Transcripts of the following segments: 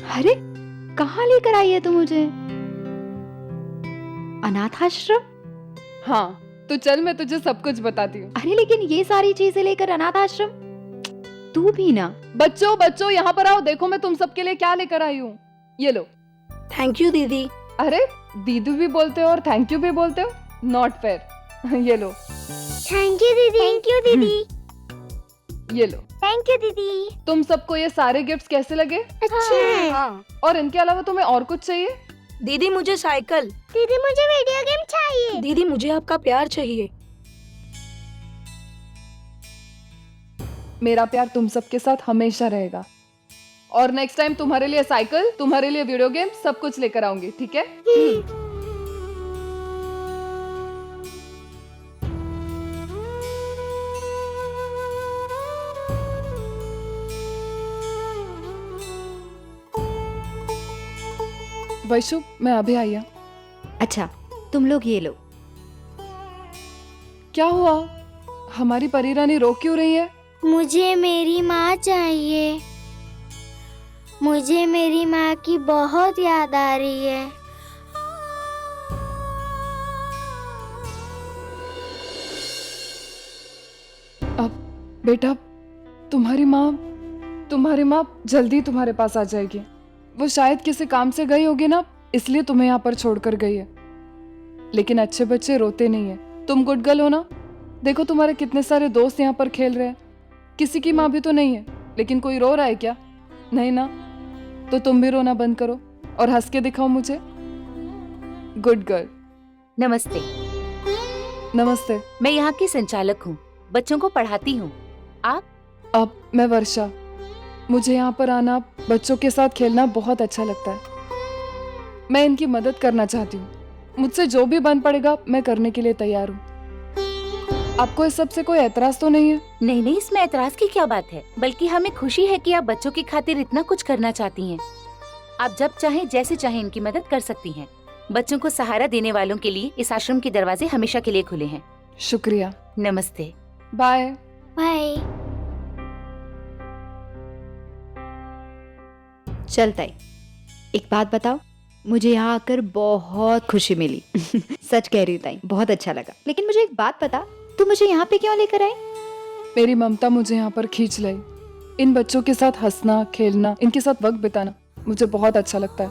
अरे कहाँ लेकर आई है तू मुझे? अनाथ आश्रम? हाँ तो चल मैं तुझे सब कुछ बताती हूँ। अरे लेकिन ये सारी चीजें लेकर अनाथ आश्रम? तू भी ना। बच्चों बच्चों यहाँ पर आओ, देखो मैं तुम सबके लिए क्या लेकर आई हूँ। ये लो। थैंक यू दीदी। अरे दीदी भी बोलते हो और थैंक यू भी बोलते हो, नॉट फेयर। ये लो। थैंक यू दीदी। थैंक यू दीदी। ये लो। थैंक यू दीदी। तुम सबको ये सारे गिफ्ट्स कैसे लगे? अच्छा है। हाँ और इनके अलावा तुम्हें और कुछ चाहिए? दीदी मुझे साइकिल। दीदी मुझे वीडियो गेम चाहिए। दीदी मुझे आपका प्यार चाहिए। मेरा प्यार तुम सबके साथ हमेशा रहेगा। और नेक्स्ट टाइम तुम्हारे लिए साइकिल, तुम्हारे लिए वीडियो गेम, सब कुछ लेकर आऊंगी, ठीक है? वैशु मैं अभी आई हूँ। अच्छा तुम लोग ये लो। क्या हुआ? हमारी परी रानी रो क्यों रही है? मुझे मेरी माँ चाहिए। मुझे मेरी माँ की बहुत याद आ रही है। अब बेटा तुम्हारी माँ जल्दी तुम्हारे पास आ जाएगी। वो शायद किसी काम से गई होगी ना, इसलिए तुम्हें यहाँ पर छोड़कर गई है। लेकिन अच्छे बच्चे रोते नहीं है। तुम गुड गर्ल हो ना? देखो तुम्हारे कितने सारे दोस्त यहाँ पर खेल रहे हैं। किसी की माँ भी तो नहीं है, लेकिन कोई रो रहा है क्या? नहीं ना? तो तुम भी रोना बंद करो और हंस के दिखाओ मुझे। Good girl. नमस्ते, नमस्ते। मैं यहाँ की संचालक हूँ, बच्चों को पढ़ाती हूँ। आप? अब मैं वर्षा। मुझे यहाँ पर आना, बच्चों के साथ खेलना बहुत अच्छा लगता है। मैं इनकी मदद करना चाहती हूँ। मुझसे जो भी बन पड़ेगा मैं करने के लिए तैयार हूँ। आपको इस सब से कोई एतराज तो नहीं है? नहीं नहीं, इसमें एतराज की क्या बात है, बल्कि हमें खुशी है कि आप बच्चों की खातिर इतना कुछ करना चाहती हैं। आप जब चाहें जैसे चाहें इनकी मदद कर सकती हैं। बच्चों को सहारा देने वालों के लिए इस आश्रम के दरवाजे हमेशा के लिए खुले हैं। शुक्रिया। नमस्ते। बाय। बाय। चल ताई, एक बात बताओ, मुझे यहाँ आकर बहुत खुशी मिली। सच कह रही हूँ ताई, बहुत अच्छा लगा। लेकिन मुझे एक बात बता, तू मुझे यहाँ पे क्यों लेकर आई? मेरी ममता मुझे यहाँ पर खींच लाई। इन बच्चों के साथ हंसना, खेलना, इनके साथ वक्त बिताना मुझे बहुत अच्छा लगता है।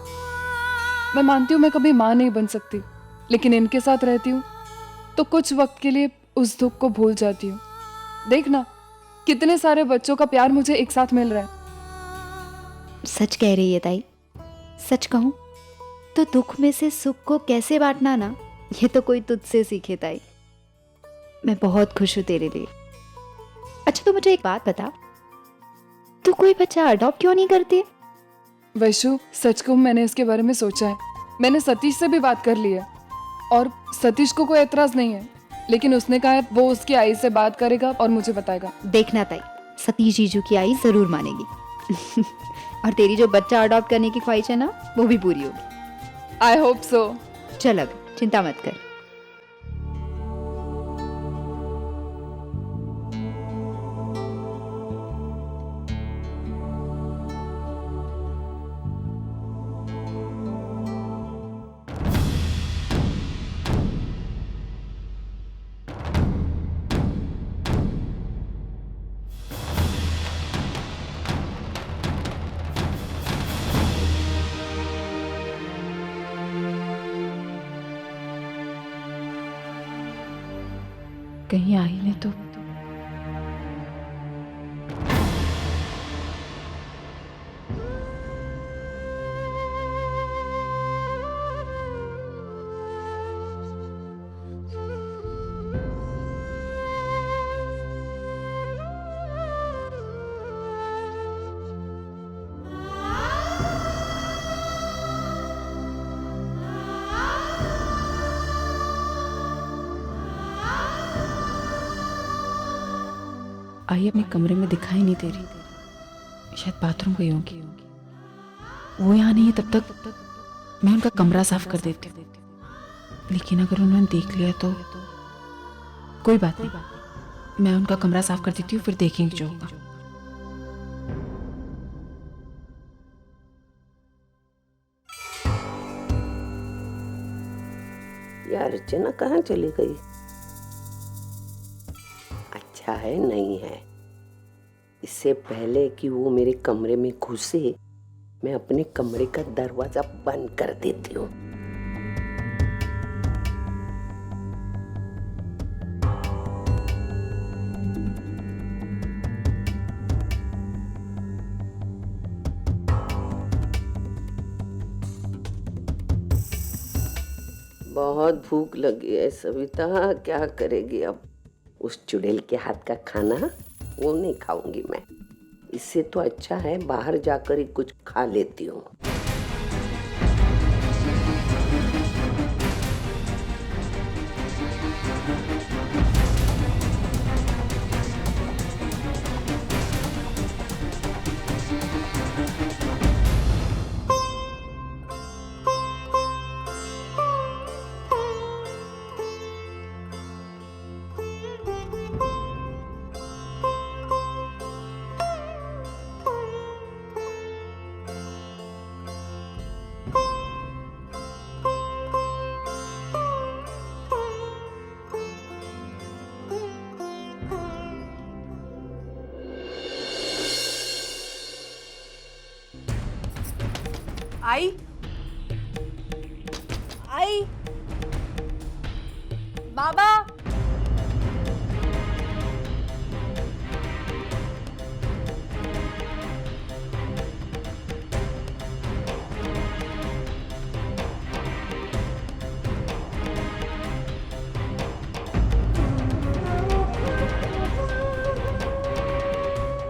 मैं मानती हूँ मैं कभी माँ नहीं बन सकती, लेकिन इनके साथ रहती हूँ तो कुछ वक्त के लिए उस दुख को भूल जाती हूँ। देखना कितने सारे बच्चों का प्यार मुझे एक साथ मिल रहा है। सच कह रही है ताई। सच कहूँ तो दुख में से सुख को कैसे बांटना ना, ये तो कोई तुझसे सीखे ताई। मैं बहुत खुश हूँ तेरे लिए। अच्छा तो मुझे एक बात बता, तू कोई बच्चा अडॉप्ट क्यों नहीं करती? वैशु सच कहूँ मैंने इसके बारे में सोचा है। मैंने सतीश से भी बात कर ली है और सतीश को कोई एतराज नहीं है, लेकिन उसने कहा है वो उसकी आई से बात करेगा और मुझे बताएगा। देखना ताई, सतीश जीजू की आई जरूर मानेगी। और तेरी जो बच्चा अडॉप्ट करने की ख्वाहिश है ना, वो भी पूरी होगी। I hope so. चल अब चिंता मत कर। कहीं आई नहीं तो? आई अपने कमरे में दिखाई नहीं दे रही, शायद बाथरूम गई होगी। वो यहाँ नहीं है तब तक मैं उनका कमरा साफ कर देती हूँ। लेकिन अगर उन्होंने देख लिया तो कोई बात नहीं, मैं उनका कमरा साफ कर देती हूँ, फिर देखेंगे जो होगा। अर्चना कहाँ चली गई? अच्छा है नहीं है, इससे पहले कि वो मेरे कमरे में घुसे मैं अपने कमरे का दरवाजा बंद कर देती हूँ। बहुत भूख लगी है सविता, क्या करेगी अब? उस चुड़ैल के हाथ का खाना वो नहीं खाऊंगी मैं। इससे तो अच्छा है बाहर जाकर ही कुछ खा लेती हूँ। आई आई बाबा,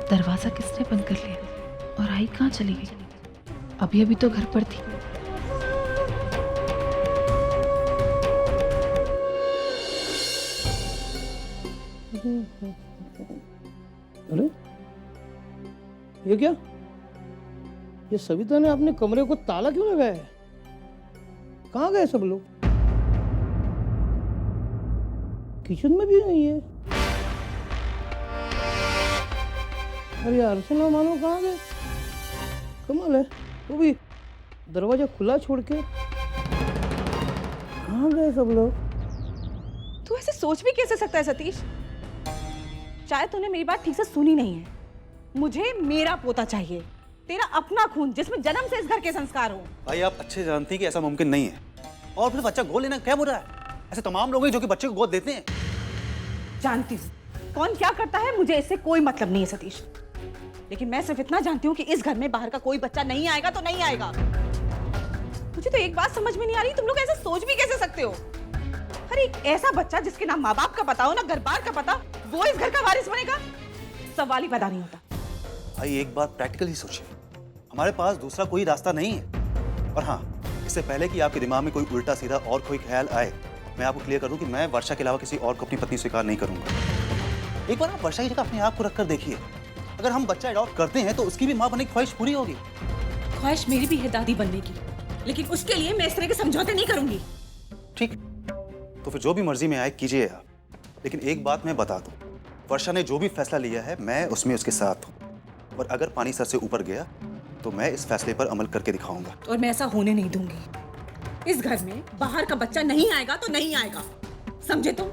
दरवाजा किसने बंद कर लिया? और आई कहाँ चली गई? अभी अभी तो घर पर थी। अरे ये क्या? ये सविता ने अपने कमरे को ताला क्यों लगाया है? कहाँ गए सब लोग? किचन में भी नहीं है। अरे अर्चना मानो कहाँ गए? कमाल है, वो भी दरवाजा खुला छोड़ के। कहाँ गए सब लोग? तू ऐसे सोच भी कैसे सकता है सतीश? शायद तूने मेरी बात ठीक से सुनी नहीं है। मुझे मेरा पोता चाहिए, तेरा अपना खून जिसमें जन्म से इस घर के संस्कार हो। भाई आप अच्छे जानते हैं कि ऐसा मुमकिन नहीं है। और फिर बच्चा गोद लेना क्या बुरा है? ऐसे तमाम लोग हैं जो कि बच्चे को गोद देते हैं। जानती हूँ कौन क्या करता है, मुझे इससे कोई मतलब नहीं है सतीश। लेकिन मैं सिर्फ इतना जानती हूँ कि इस घर में बाहर का कोई बच्चा नहीं आएगा तो नहीं आएगा। मुझे तो एक बात समझ में नहीं आ रही, तुम लोग ऐसे सोच भी कैसे सकते हो? अरे एक ऐसा बच्चा जिसके ना माँ बाप का पता हो ना घर बार का पता, वो इस घर का वारिस बनेगा? सवाल ही पैदा नहीं होता। भाई एक बात प्रैक्टिकली सोचिए, हमारे पास दूसरा कोई रास्ता नहीं है। और हाँ, इससे पहले कि आपके दिमाग में कोई उल्टा सीधा और कोई ख्याल आए, मैं आपको क्लियर कर दूं कि मैं वर्षा के अलावा किसी और को अपनी पत्नी स्वीकार नहीं करूंगा। एक बार आप वर्षा की जगह अपने आप को रखकर देखिए, अगर हम बच्चा अडॉप्ट करते हैं तो उसकी भी माँ बनने की ख्वाहिश पूरी होगी। ख्वाहिश मेरी भी है दादी बनने की, लेकिन उसके लिए मैं इस तरह के समझौते नहीं करूंगी। ठीक, तो फिर जो भी मर्जी में आए कीजिए आप। लेकिन एक बात मैं बता दूं, वर्षा ने जो भी फैसला लिया है मैं उसमें उसके साथ हूँ। और अगर पानी सर से ऊपर गया तो मैं इस फैसले पर अमल करके दिखाऊंगा। और मैं ऐसा होने नहीं दूंगी। इस घर में बाहर का बच्चा नहीं आएगा तो नहीं आएगा, समझे तुम?